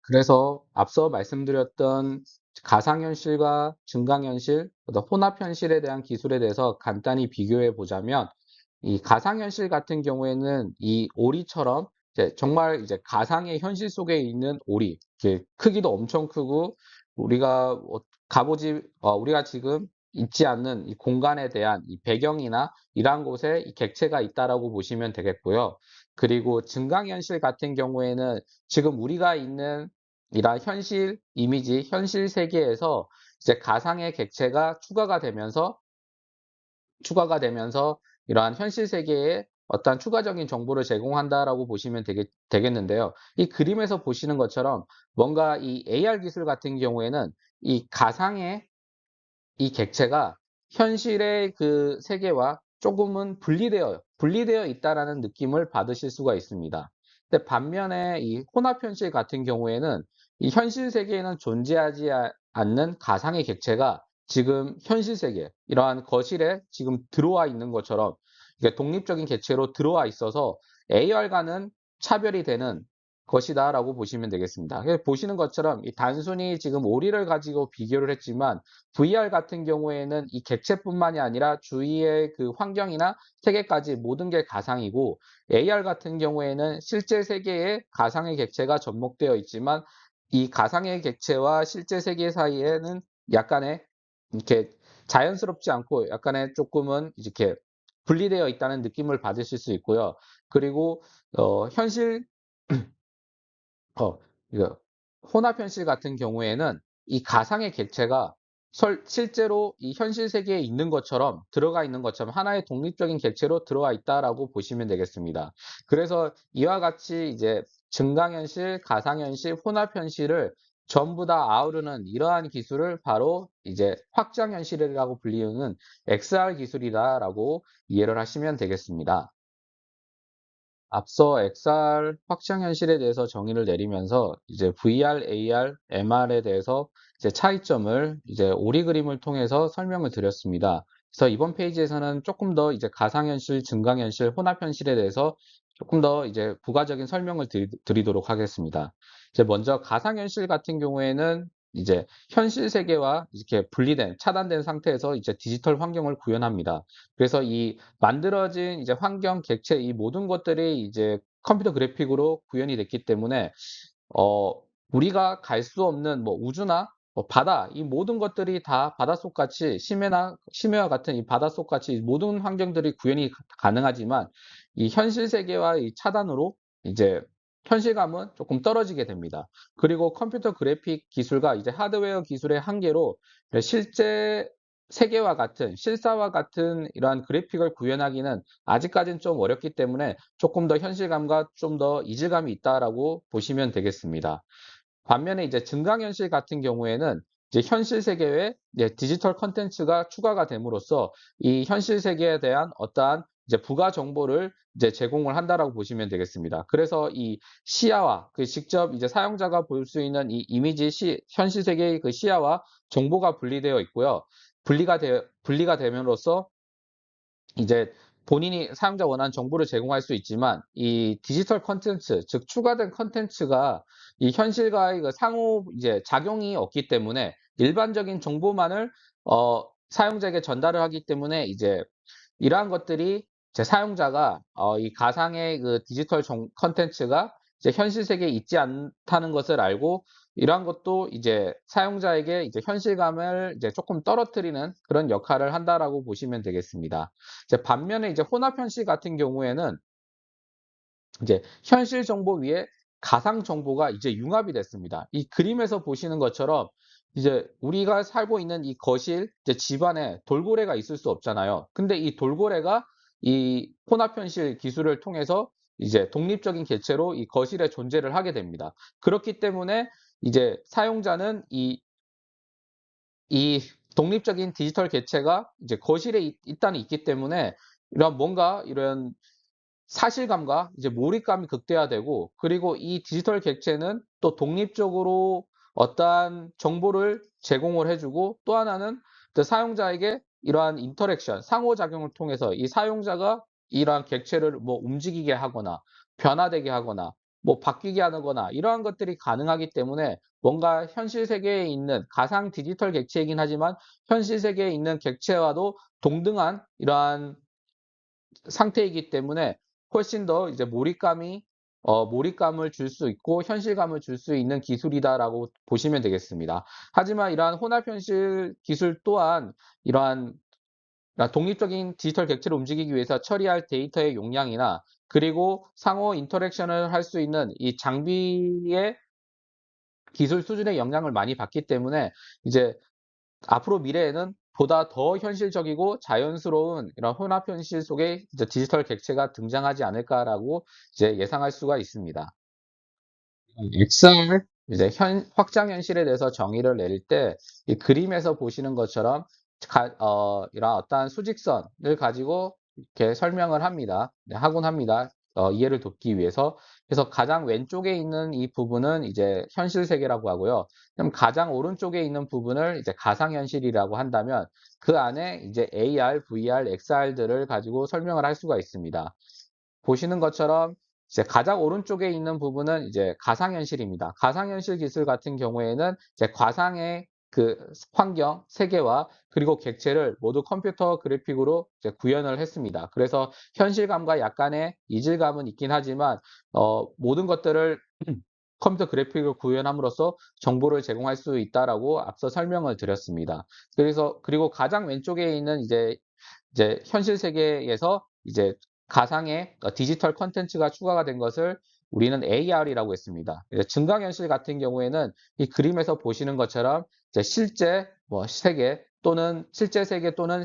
그래서 앞서 말씀드렸던 가상현실과 증강현실, 혼합현실에 대한 기술에 대해서 간단히 비교해 보자면 이 가상현실 같은 경우에는 이 오리처럼 정말 이제 가상의 현실 속에 있는 오리, 이렇게 크기도 엄청 크고 우리가 지금 있지 않는 이 공간에 대한 이 배경이나 이러한 곳에 이 객체가 있다라고 보시면 되겠고요. 그리고 증강현실 같은 경우에는 지금 우리가 있는 이러한 현실 이미지, 현실 세계에서 이제 가상의 객체가 추가가 되면서 이러한 현실 세계에 어떤 추가적인 정보를 제공한다라고 보시면 되겠는데요. 이 그림에서 보시는 것처럼 뭔가 이 AR 기술 같은 경우에는 이 가상의 이 객체가 현실의 그 세계와 조금은 분리되어 있다라는 느낌을 받으실 수가 있습니다. 근데 반면에 이 혼합 현실 같은 경우에는 이 현실 세계에는 존재하지 않는 가상의 객체가 지금 현실 세계, 이러한 거실에 지금 들어와 있는 것처럼 이게 독립적인 객체로 들어와 있어서 AR과는 차별이 되는 것이다라고 보시면 되겠습니다. 보시는 것처럼 이 단순히 지금 오리를 가지고 비교를 했지만 VR 같은 경우에는 이 객체뿐만이 아니라 주위의 그 환경이나 세계까지 모든 게 가상이고, AR 같은 경우에는 실제 세계에 가상의 객체가 접목되어 있지만 이 가상의 객체와 실제 세계 사이에는 약간의 이렇게 자연스럽지 않고 약간의 조금은 이렇게 분리되어 있다는 느낌을 받으실 수 있고요. 그리고 현실 어, 이거 혼합 현실 같은 경우에는 이 가상의 객체가 실제로 이 현실 세계에 있는 것처럼 들어가 있는 것처럼 하나의 독립적인 객체로 들어와 있다라고 보시면 되겠습니다. 그래서 이와 같이 이제 증강현실, 가상현실, 혼합현실을 전부 다 아우르는 이러한 기술을 바로 이제 확장현실이라고 불리우는 XR 기술이다라고 이해를 하시면 되겠습니다. 앞서 XR 확장현실에 대해서 정의를 내리면서 이제 VR, AR, MR에 대해서 이제 차이점을 이제 오리 그림을 통해서 설명을 드렸습니다. 그래서 이번 페이지에서는 조금 더 이제 가상현실, 증강현실, 혼합현실에 대해서 조금 더 이제 부가적인 설명을 드리도록 하겠습니다. 이제 먼저 가상현실 같은 경우에는 이제 현실 세계와 이렇게 분리된, 차단된 상태에서 이제 디지털 환경을 구현합니다. 그래서 이 만들어진 이제 환경, 객체 이 모든 것들이 이제 컴퓨터 그래픽으로 구현이 됐기 때문에 어 우리가 갈 수 없는 뭐 우주나 뭐 바다 이 모든 것들이 다 바닷속 같이 심해와 같은 이 바닷속 같이 모든 환경들이 구현이 가능하지만 이 현실 세계와 이 차단으로 이제 현실감은 조금 떨어지게 됩니다. 그리고 컴퓨터 그래픽 기술과 이제 하드웨어 기술의 한계로 실제 세계와 같은 실사와 같은 이러한 그래픽을 구현하기는 아직까지는 좀 어렵기 때문에 조금 더 현실감과 좀 더 이질감이 있다라고 보시면 되겠습니다. 반면에 이제 증강현실 같은 경우에는 이제 현실 세계에 이제 디지털 컨텐츠가 추가가 됨으로써 이 현실 세계에 대한 어떠한 이제 부가 정보를 이제 제공을 한다라고 보시면 되겠습니다. 그래서 이 시야와 그 직접 이제 사용자가 볼 수 있는 이 이미지 현실 세계의 그 시야와 정보가 분리되어 있고요. 분리가 됨으로써 이제 본인이 사용자 원하는 정보를 제공할 수 있지만 이 디지털 컨텐츠, 즉 추가된 컨텐츠가 이 현실과의 그 상호 이제 작용이 없기 때문에 일반적인 정보만을 사용자에게 전달을 하기 때문에 이제 이러한 것들이 제 사용자가 이 가상의 그 디지털 컨텐츠가 이제 현실 세계에 있지 않다는 것을 알고 이러한 것도 이제 사용자에게 이제 현실감을 이제 조금 떨어뜨리는 그런 역할을 한다라고 보시면 되겠습니다. 이제 반면에 이제 혼합 현실 같은 경우에는 이제 현실 정보 위에 가상 정보가 이제 융합이 됐습니다. 이 그림에서 보시는 것처럼 이제 우리가 살고 있는 이 거실, 이제 집안에 돌고래가 있을 수 없잖아요. 근데 이 돌고래가 이 혼합현실 기술을 통해서 이제 독립적인 객체로 이 거실에 존재를 하게 됩니다. 그렇기 때문에 이제 사용자는 이 독립적인 디지털 객체가 이제 거실에 일단 있기 때문에 이런 사실감과 이제 몰입감이 극대화되고, 그리고 이 디지털 객체는 또 독립적으로 어떠한 정보를 제공을 해주고, 또 하나는 그 사용자에게 이러한 인터랙션, 상호작용을 통해서 이 사용자가 이러한 객체를 뭐 움직이게 하거나 변화되게 하거나 뭐 바뀌게 하거나 이러한 것들이 가능하기 때문에 뭔가 현실 세계에 있는 가상 디지털 객체이긴 하지만 현실 세계에 있는 객체와도 동등한 이러한 상태이기 때문에 훨씬 더 이제 몰입감을 줄 수 있고 현실감을 줄 수 있는 기술이다라고 보시면 되겠습니다. 하지만 이러한 혼합 현실 기술 또한 이러한 독립적인 디지털 객체를 움직이기 위해서 처리할 데이터의 용량이나 그리고 상호 인터랙션을 할 수 있는 이 장비의 기술 수준의 영향을 많이 받기 때문에 이제 앞으로 미래에는 보다 더 현실적이고 자연스러운 이런 혼합 현실 속에 이제 디지털 객체가 등장하지 않을까라고 이제 예상할 수가 있습니다. XR 이제 확장 현실에 대해서 정의를 내릴 때 이 그림에서 보시는 것처럼 이런 어떠한 수직선을 가지고 이렇게 설명을 합니다. 네, 하곤 합니다. 이해를 돕기 위해서. 그래서 가장 왼쪽에 있는 이 부분은 이제 현실 세계라고 하고요. 그럼 가장 오른쪽에 있는 부분을 이제 가상 현실이라고 한다면 그 안에 이제 AR, VR, XR들을 가지고 설명을 할 수가 있습니다. 보시는 것처럼 이제 가장 오른쪽에 있는 부분은 이제 가상현실입니다. 가상현실 기술 같은 경우에는 이제 과상의 그 환경, 세계와 그리고 객체를 모두 컴퓨터 그래픽으로 이제 구현을 했습니다. 그래서 현실감과 약간의 이질감은 있긴 하지만 모든 것들을 컴퓨터 그래픽을 구현함으로써 정보를 제공할 수 있다라고 앞서 설명을 드렸습니다. 그리고 가장 왼쪽에 있는 이제 현실 세계에서 이제 가상의 디지털 컨텐츠가 추가가 된 것을 우리는 AR이라고 했습니다. 증강현실 같은 경우에는 이 그림에서 보시는 것처럼 이제 실제 세계 또는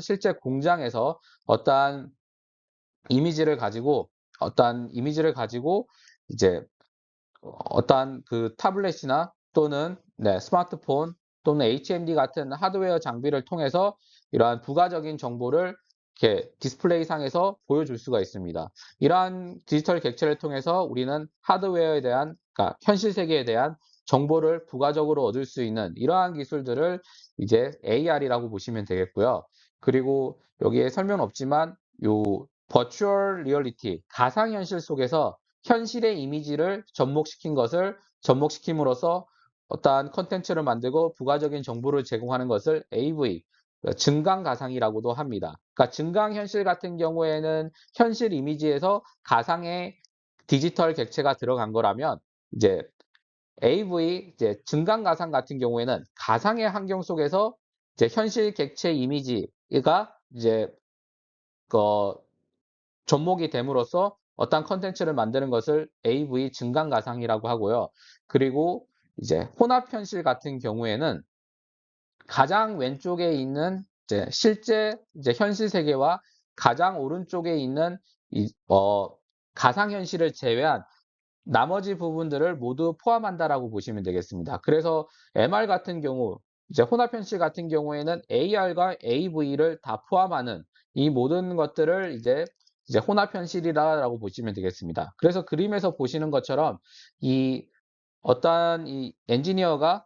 실제 공장에서 어떠한 이미지를 가지고 이제 어떠한 그 타블렛이나 또는 스마트폰 또는 HMD 같은 하드웨어 장비를 통해서 이러한 부가적인 정보를 이렇게 디스플레이 상에서 보여줄 수가 있습니다. 이러한 디지털 객체를 통해서 우리는 하드웨어에 대한, 그러니까 현실 세계에 대한 정보를 부가적으로 얻을 수 있는 이러한 기술들을 이제 AR이라고 보시면 되겠고요. 그리고 여기에 설명은 없지만 요 버추얼 리얼리티, 가상현실 속에서 현실의 이미지를 접목시킴으로써 어떠한 컨텐츠를 만들고 부가적인 정보를 제공하는 것을 AV, 증강가상이라고도 합니다. 그러니까 증강현실 같은 경우에는 현실 이미지에서 가상의 디지털 객체가 들어간 거라면 이제 AV, 이제 증강가상 같은 경우에는 가상의 환경 속에서 이제 현실 객체 이미지가 이제 그 접목이 됨으로써 어떤 컨텐츠를 만드는 것을 AV 증강가상이라고 하고요. 그리고 이제 혼합현실 같은 경우에는 가장 왼쪽에 있는 이제 실제 이제 현실 세계와 가장 오른쪽에 있는 가상현실을 제외한 나머지 부분들을 모두 포함한다라고 보시면 되겠습니다. 그래서 MR 같은 경우, 이제 혼합현실 같은 경우에는 AR과 AV를 다 포함하는 이 모든 것들을 이제 혼합현실이라고 보시면 되겠습니다. 그래서 그림에서 보시는 것처럼 이 어떠한 이 엔지니어가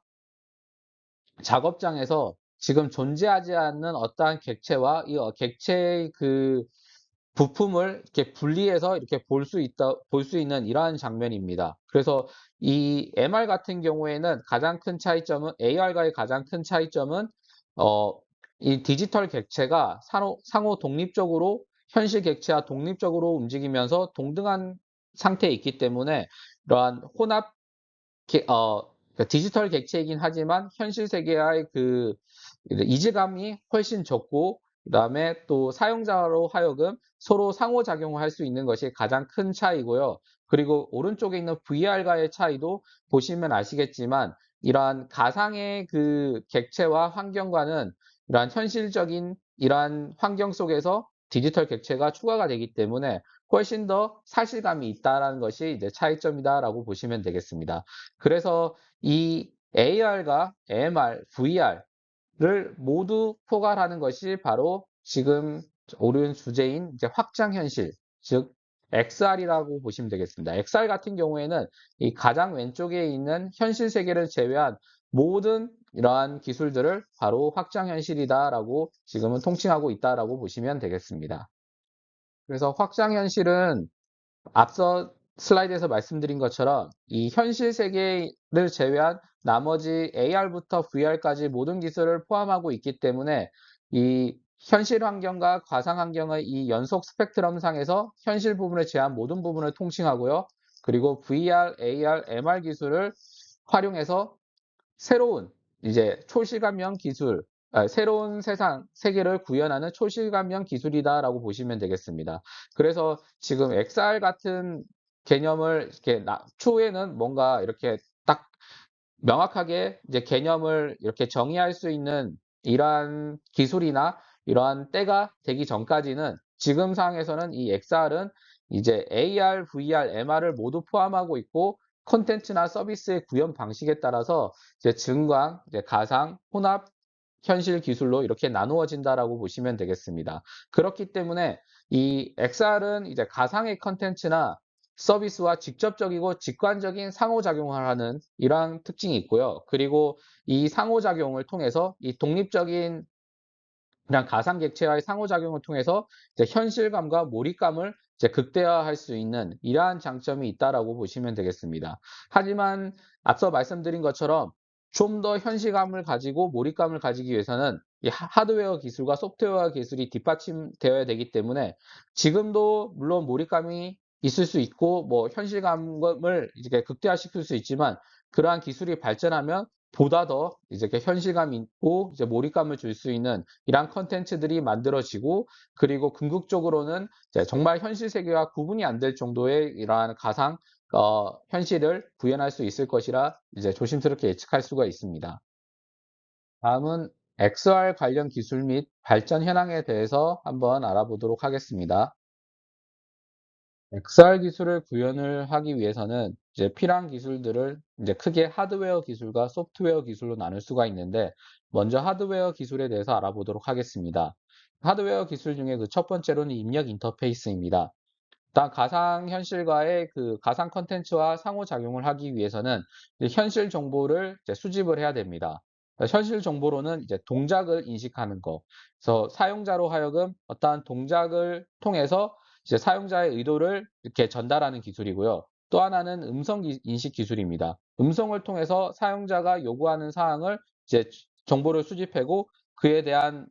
작업장에서 지금 존재하지 않는 어떠한 객체와 이 객체의 그 부품을 이렇게 분리해서 이렇게 볼 수 있는 이러한 장면입니다. 그래서 이 MR 같은 경우에는 가장 큰 차이점은, AR과의 가장 큰 차이점은, 어, 이 디지털 객체가 상호 독립적으로, 현실 객체와 독립적으로 움직이면서 동등한 상태에 있기 때문에 이러한 그러니까 디지털 객체이긴 하지만 현실 세계와의 그 이질감이 훨씬 적고 그다음에 또 사용자로 하여금 서로 상호작용을 할 수 있는 것이 가장 큰 차이고요. 그리고 오른쪽에 있는 VR과의 차이도 보시면 아시겠지만 이러한 가상의 그 객체와 환경과는 이러한 현실적인 이러한 환경 속에서 디지털 객체가 추가가 되기 때문에 훨씬 더 사실감이 있다라는 것이 이제 차이점이다라고 보시면 되겠습니다. 그래서 이 AR과 MR, VR을 모두 포괄하는 것이 바로 지금 오른 주제인 이제 확장현실, 즉 XR이라고 보시면 되겠습니다. XR 같은 경우에는 이 가장 왼쪽에 있는 현실 세계를 제외한 모든 이러한 기술들을 바로 확장현실이다라고 지금은 통칭하고 있다라고 보시면 되겠습니다. 그래서 확장현실은 앞서 슬라이드에서 말씀드린 것처럼 이 현실 세계를 제외한 나머지 AR부터 VR까지 모든 기술을 포함하고 있기 때문에 이 현실 환경과 가상 환경의 이 연속 스펙트럼 상에서 현실 부분을 제한 모든 부분을 통칭하고요. 그리고 VR, AR, MR 기술을 활용해서 새로운 이제 초실감형 기술, 새로운 세계를 구현하는 초실감형 기술이다라고 보시면 되겠습니다. 그래서 지금 XR 같은 개념을 이렇게 초에는 뭔가 이렇게 딱 명확하게 이제 개념을 이렇게 정의할 수 있는 이러한 기술이나 이러한 때가 되기 전까지는 지금 상황에서는 이 XR은 이제 AR, VR, MR을 모두 포함하고 있고 콘텐츠나 서비스의 구현 방식에 따라서 이제 증강, 이제 가상, 혼합, 현실 기술로 이렇게 나누어진다라고 보시면 되겠습니다. 그렇기 때문에 이 XR은 이제 가상의 콘텐츠나 서비스와 직접적이고 직관적인 상호작용을 하는 이러한 특징이 있고요. 그리고 이 상호작용을 통해서 이 독립적인 그냥 가상 객체와의 상호작용을 통해서 이제 현실감과 몰입감을 이제 극대화할 수 있는 이러한 장점이 있다라고 보시면 되겠습니다. 하지만 앞서 말씀드린 것처럼 좀 더 현실감을 가지고 몰입감을 가지기 위해서는 이 하드웨어 기술과 소프트웨어 기술이 뒷받침되어야 되기 때문에 지금도 물론 몰입감이 있을 수 있고 뭐 현실감을 이제 극대화시킬 수 있지만 그러한 기술이 발전하면 보다 더 이제 현실감 있고 이제 몰입감을 줄 수 있는 이러한 컨텐츠들이 만들어지고 그리고 궁극적으로는 이제 정말 현실 세계와 구분이 안 될 정도의 이러한 가상 현실을 구현할 수 있을 것이라 이제 조심스럽게 예측할 수가 있습니다. 다음은 XR 관련 기술 및 발전 현황에 대해서 한번 알아보도록 하겠습니다. XR 기술을 구현을 하기 위해서는 이제 필요한 기술들을 이제 크게 하드웨어 기술과 소프트웨어 기술로 나눌 수가 있는데 먼저 하드웨어 기술에 대해서 알아보도록 하겠습니다. 하드웨어 기술 중에 그 첫 번째로는 입력 인터페이스입니다. 일단 가상 현실과의 그 가상 콘텐츠와 상호작용을 하기 위해서는 이제 현실 정보를 이제 수집을 해야 됩니다. 현실 정보로는 이제 동작을 인식하는 거. 그래서 사용자로 하여금 어떠한 동작을 통해서 이제 사용자의 의도를 이렇게 전달하는 기술이고요. 또 하나는 인식 기술입니다. 음성을 통해서 사용자가 요구하는 사항을 이제 정보를 수집하고 그에 대한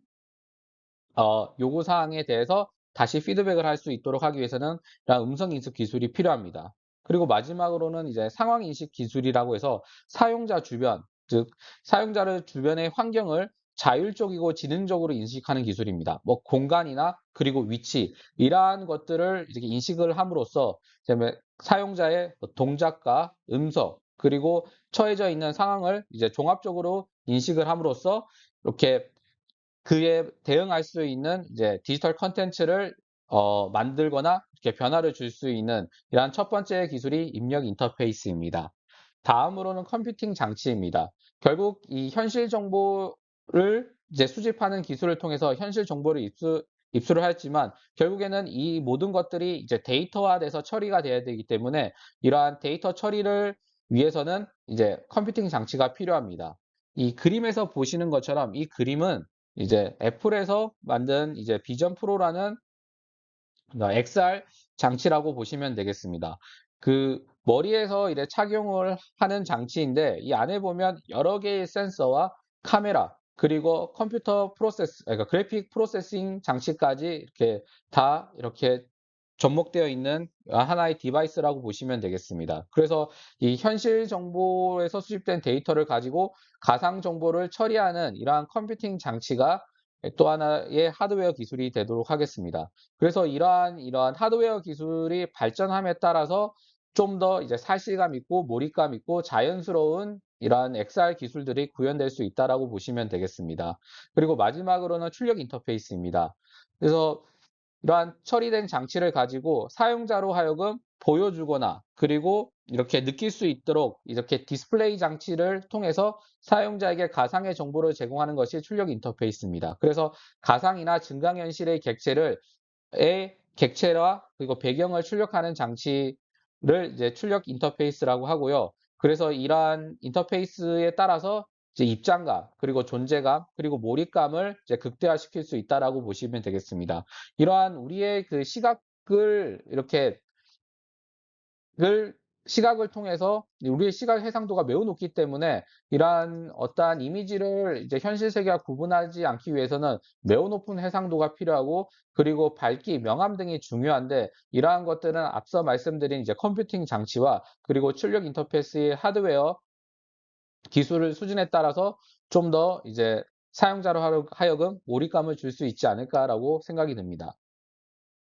요구 사항에 대해서 다시 피드백을 할 수 있도록 하기 위해서는 이런 음성 인식 기술이 필요합니다. 그리고 마지막으로는 이제 상황 인식 기술이라고 해서 사용자 주변, 즉 사용자를 주변의 환경을 자율적이고 지능적으로 인식하는 기술입니다. 뭐 공간이나 그리고 위치 이러한 것들을 이렇게 인식을 함으로써 사용자의 동작과 음성 그리고 처해져 있는 상황을 이제 종합적으로 인식을 함으로써 이렇게 그에 대응할 수 있는 이제 디지털 콘텐츠를 만들거나 이렇게 변화를 줄 수 있는 이러한 첫 번째 기술이 입력 인터페이스입니다. 다음으로는 컴퓨팅 장치입니다. 결국 이 현실 정보를 이제 수집하는 기술을 통해서 현실 정보를 입수를 했지만 결국에는 이 모든 것들이 이제 데이터화돼서 처리가 돼야 되기 때문에 이러한 데이터 처리를 위해서는 이제 컴퓨팅 장치가 필요합니다. 이 그림에서 보시는 것처럼 이 그림은 이제 애플에서 만든 이제 비전 프로라는 XR 장치라고 보시면 되겠습니다. 그 머리에서 이제 착용을 하는 장치인데 이 안에 보면 여러 개의 센서와 카메라 그리고 컴퓨터 프로세스 그러니까 그래픽 프로세싱 장치까지 이렇게 다 이렇게 접목되어 있는 하나의 디바이스라고 보시면 되겠습니다. 그래서 이 현실 정보에서 수집된 데이터를 가지고 가상 정보를 처리하는 이러한 컴퓨팅 장치가 또 하나의 하드웨어 기술이 되도록 하겠습니다. 그래서 이러한 하드웨어 기술이 발전함에 따라서 좀 더 이제 사실감 있고 몰입감 있고 자연스러운 이러한 XR 기술들이 구현될 수 있다라고 보시면 되겠습니다. 그리고 마지막으로는 출력 인터페이스입니다. 그래서 이러한 처리된 장치를 가지고 사용자로 하여금 보여주거나 그리고 이렇게 느낄 수 있도록 이렇게 디스플레이 장치를 통해서 사용자에게 가상의 정보를 제공하는 것이 출력 인터페이스입니다. 그래서 가상이나 증강현실의 객체와 그리고 배경을 출력하는 장치를 이제 출력 인터페이스라고 하고요. 그래서 이러한 인터페이스에 따라서 이제 입장감, 그리고 존재감, 그리고 몰입감을 이제 극대화시킬 수 있다라고 보시면 되겠습니다. 이러한 우리의 그 을 시각을 통해서 우리의 시각 해상도가 매우 높기 때문에 이러한 어떠한 이미지를 이제 현실 세계와 구분하지 않기 위해서는 매우 높은 해상도가 필요하고 그리고 밝기, 명암 등이 중요한데 이러한 것들은 앞서 말씀드린 이제 컴퓨팅 장치와 그리고 출력 인터페이스의 하드웨어 기술을 수준에 따라서 좀 더 이제 사용자로 하여금 몰입감을 줄 수 있지 않을까라고 생각이 듭니다.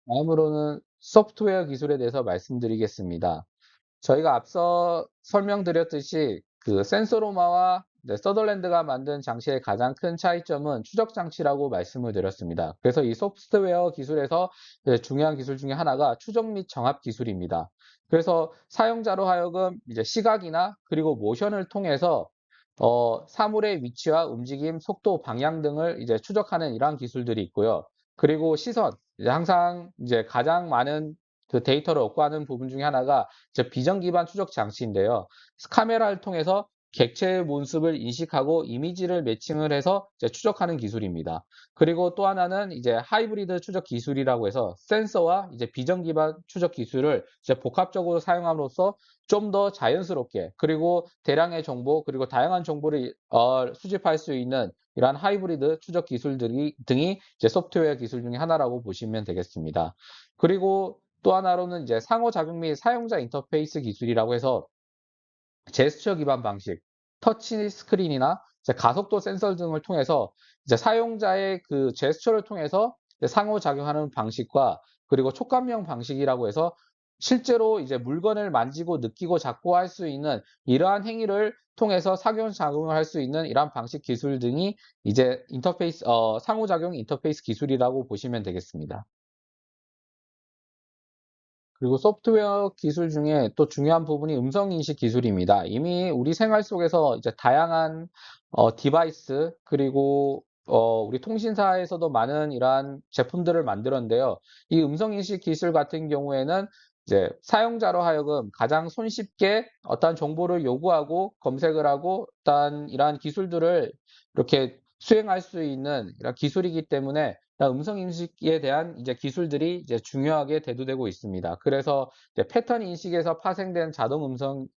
다음으로는 소프트웨어 기술에 대해서 말씀드리겠습니다. 저희가 앞서 설명드렸듯이 그 센서로마와 서더랜드가 만든 장치의 가장 큰 차이점은 추적 장치라고 말씀을 드렸습니다. 그래서 이 소프트웨어 기술에서 중요한 기술 중에 하나가 추적 및 정합 기술입니다. 그래서 사용자로 하여금 이제 시각이나 그리고 모션을 통해서 사물의 위치와 움직임, 속도, 방향 등을 이제 추적하는 이러한 기술들이 있고요. 그리고 시선, 이제 항상 이제 가장 많은 그 데이터를 얻고 하는 부분 중에 하나가 이제 비전 기반 추적 장치인데요. 카메라를 통해서 객체의 모습을 인식하고 이미지를 매칭을 해서 이제 추적하는 기술입니다. 그리고 또 하나는 이제 하이브리드 추적 기술이라고 해서 센서와 이제 비전 기반 추적 기술을 이제 복합적으로 사용함으로써 좀 더 자연스럽게 그리고 대량의 정보 그리고 다양한 정보를 수집할 수 있는 이러한 하이브리드 추적 기술들이 등이 이제 소프트웨어 기술 중에 하나라고 보시면 되겠습니다. 그리고 또 하나로는 이제 상호작용 및 사용자 인터페이스 기술이라고 해서 제스처 기반 방식, 터치 스크린이나 이제 가속도 센서 등을 통해서 이제 사용자의 그 제스처를 통해서 이제 상호작용하는 방식과 그리고 촉감형 방식이라고 해서 실제로 이제 물건을 만지고 느끼고 잡고 할 수 있는 이러한 행위를 통해서 상호작용을 할 수 있는 이러한 방식 기술 등이 이제 상호작용 인터페이스 기술이라고 보시면 되겠습니다. 그리고 소프트웨어 기술 중에 또 중요한 부분이 음성 인식 기술입니다. 이미 우리 생활 속에서 이제 다양한 디바이스 그리고 우리 통신사에서도 많은 이러한 제품들을 만들었는데요. 이 음성 인식 기술 같은 경우에는 이제 사용자로 하여금 가장 손쉽게 어떤 정보를 요구하고 검색을 하고 어떤 이러한 기술들을 이렇게 수행할 수 있는 이런 기술이기 때문에 음성 인식에 대한 이제 기술들이 이제 중요하게 대두되고 있습니다. 그래서 이제 패턴 인식에서 파생된 자동 음성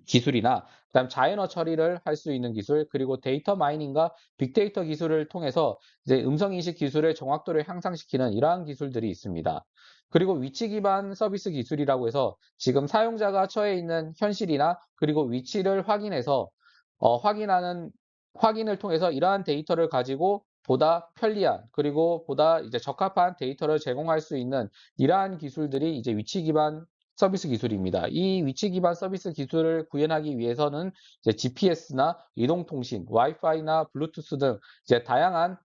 기술이나 그다음 자연어 처리를 할 수 있는 기술, 그리고 데이터 마이닝과 빅데이터 기술을 통해서 이제 음성 인식 기술의 정확도를 향상시키는 이러한 기술들이 있습니다. 그리고 위치 기반 서비스 기술이라고 해서 지금 사용자가 처해 있는 현실이나 그리고 위치를 확인해서 확인하는 확인을 통해서 이러한 데이터를 가지고 보다 편리한 그리고 보다 이제 적합한 데이터를 제공할 수 있는 이러한 기술들이 이제 위치 기반 서비스 기술입니다. 이 위치 기반 서비스 기술을 구현하기 위해서는 이제 GPS나 이동통신, 와이파이나 블루투스 등 이제 다양한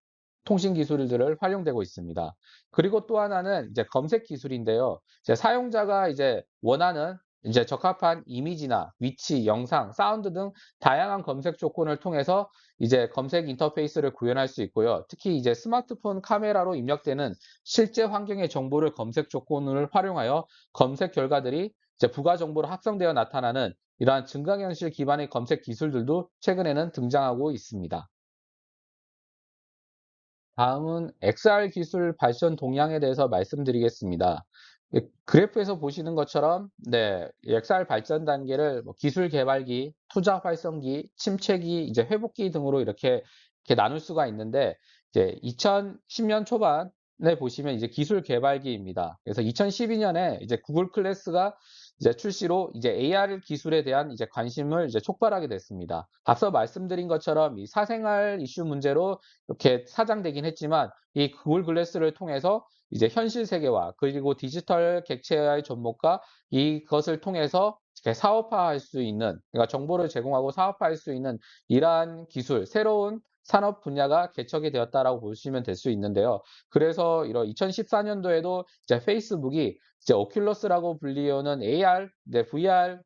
통신 기술들을 활용되고 있습니다. 그리고 또 하나는 이제 검색 기술인데요. 이제 사용자가 이제 원하는 이제 적합한 이미지나 위치, 영상, 사운드 등 다양한 검색 조건을 통해서 이제 검색 인터페이스를 구현할 수 있고요. 특히 이제 스마트폰 카메라로 입력되는 실제 환경의 정보를 검색 조건을 활용하여 검색 결과들이 이제 부가 정보로 합성되어 나타나는 이러한 증강현실 기반의 검색 기술들도 최근에는 등장하고 있습니다. 다음은 XR 기술 발전 동향에 대해서 말씀드리겠습니다. 그래프에서 보시는 것처럼 XR 발전 단계를 뭐 기술 개발기, 투자 활성기, 침체기, 이제 회복기 등으로 이렇게 나눌 수가 있는데 이제 2010년 초반에 보시면 이제 기술 개발기입니다. 그래서 2012년에 이제 구글 클래스가 이제 출시로 이제 AR 기술에 대한 이제 관심을 이제 촉발하게 됐습니다. 앞서 말씀드린 것처럼 이 사생활 이슈 문제로 이렇게 사장되긴 했지만 이 구글 글래스를 통해서 이제 현실 세계와 그리고 디지털 객체의 접목과 이것을 통해서 이렇게 사업화할 수 있는 그러니까 정보를 제공하고 사업화할 수 있는 이러한 기술, 새로운 산업 분야가 개척이 되었다라고 보시면 될 수 있는데요. 그래서 이런 2014년도에도 이제 페이스북이 이제 오큘러스라고 불리우는 AR, VR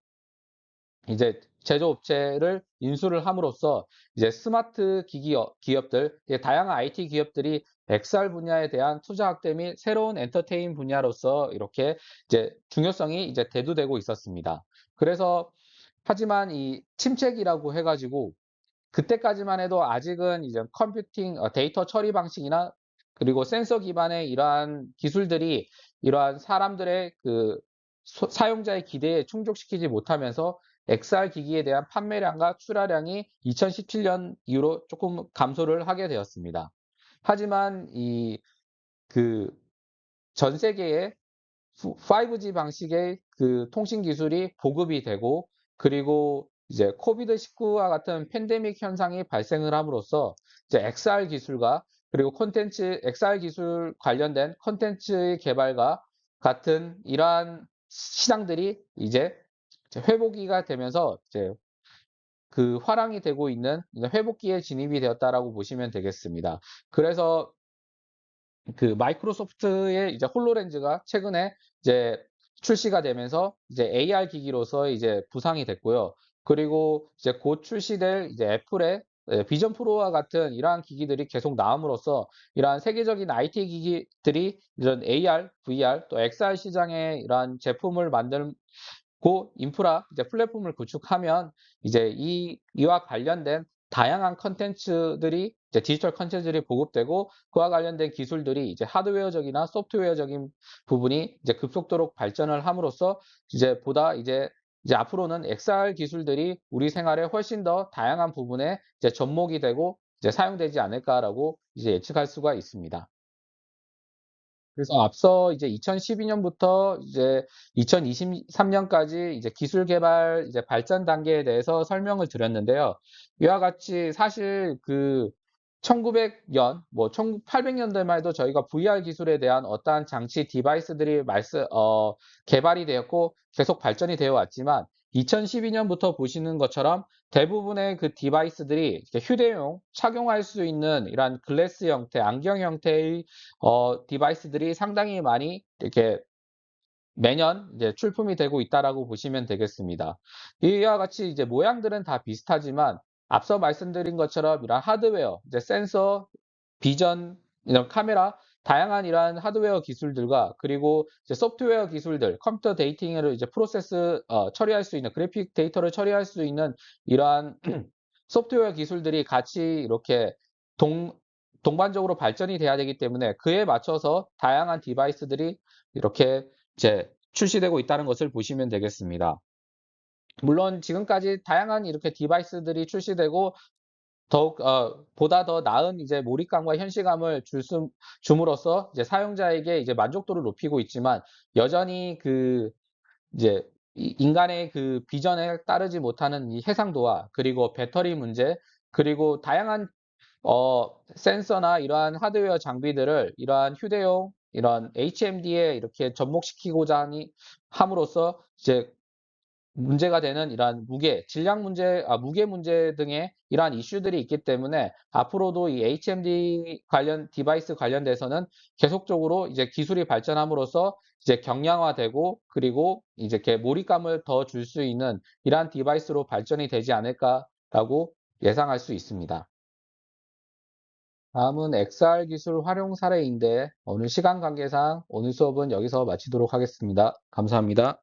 이제 제조업체를 인수를 함으로써 이제 스마트 기기 기업들, 다양한 IT 기업들이 XR 분야에 대한 투자 확대 및 새로운 엔터테인 분야로서 이렇게 이제 중요성이 이제 대두되고 있었습니다. 그래서 하지만 이 침체기라고 해가지고 그때까지만 해도 아직은 이제 컴퓨팅, 데이터 처리 방식이나 그리고 센서 기반의 이러한 기술들이 이러한 사람들의 그 사용자의 기대에 충족시키지 못하면서 XR 기기에 대한 판매량과 출하량이 2017년 이후로 조금 감소를 하게 되었습니다. 하지만 그 전 세계에 5G 방식의 그 통신 기술이 보급이 되고 그리고 이제 코비드19와 같은 팬데믹 현상이 발생을 함으로써 이제 XR 기술과 그리고 XR 기술 관련된 콘텐츠의 개발과 같은 이러한 시장들이 이제 회복기가 되면서 이제 그 화랑이 되고 있는 회복기에 진입이 되었다라고 보시면 되겠습니다. 그래서 그 마이크로소프트의 이제 홀로렌즈가 최근에 이제 출시가 되면서 이제 AR 기기로서 이제 부상이 됐고요. 그리고 이제 곧 출시될 이제 애플의 비전 프로와 같은 이러한 기기들이 계속 나옴으로써 이러한 세계적인 IT 기기들이 이런 AR, VR 또 XR 시장에 이러한 제품을 만들고 인프라 이제 플랫폼을 구축하면 이제 이와 관련된 다양한 컨텐츠들이 이제 디지털 컨텐츠들이 보급되고 그와 관련된 기술들이 이제 하드웨어적이나 소프트웨어적인 부분이 이제 급속도로 발전을 함으로써 이제 보다 이제 앞으로는 XR 기술들이 우리 생활에 훨씬 더 다양한 부분에 이제 접목이 되고 이제 사용되지 않을까라고 이제 예측할 수가 있습니다. 그래서 앞서 이제 2012년부터 이제 2023년까지 이제 기술 개발 이제 발전 단계에 대해서 설명을 드렸는데요. 이와 같이 사실 그 1900년, 뭐 1800년대만 해도 저희가 VR 기술에 대한 어떠한 장치 디바이스들이 개발이 되었고 계속 발전이 되어 왔지만 2012년부터 보시는 것처럼 대부분의 그 디바이스들이 이렇게 휴대용 착용할 수 있는 이러한 글래스 형태, 안경 형태의 디바이스들이 상당히 많이 이렇게 매년 이제 출품이 되고 있다라고 보시면 되겠습니다. 이와 같이 이제 모양들은 다 비슷하지만 앞서 말씀드린 것처럼 이런 하드웨어, 이제 센서, 비전, 이런 카메라, 다양한 이러한 하드웨어 기술들과 그리고 이제 소프트웨어 기술들, 컴퓨터 데이팅을 이제 처리할 수 있는 그래픽 데이터를 처리할 수 있는 이러한 소프트웨어 기술들이 같이 이렇게 동 동반적으로 발전이 돼야 되기 때문에 그에 맞춰서 다양한 디바이스들이 이렇게 이제 출시되고 있다는 것을 보시면 되겠습니다. 물론 지금까지 다양한 이렇게 디바이스들이 출시되고 더욱 보다 더 나은 이제 몰입감과 현실감을 줌으로써 이제 사용자에게 이제 만족도를 높이고 있지만 여전히 그 이제 인간의 그 비전에 따르지 못하는 이 해상도와 그리고 배터리 문제 그리고 다양한 센서나 이러한 하드웨어 장비들을 이러한 휴대용 이런 HMD에 이렇게 접목시키고자 하니 함으로써 이제 문제가 되는 이러한 질량 문제, 무게 문제 등의 이러한 이슈들이 있기 때문에 앞으로도 이 HMD 관련 디바이스 관련돼서는 계속적으로 이제 기술이 발전함으로써 이제 경량화되고 그리고 이제 이렇게 몰입감을 더 줄 수 있는 이러한 디바이스로 발전이 되지 않을까라고 예상할 수 있습니다. 다음은 XR 기술 활용 사례인데 오늘 시간 관계상 오늘 수업은 여기서 마치도록 하겠습니다. 감사합니다.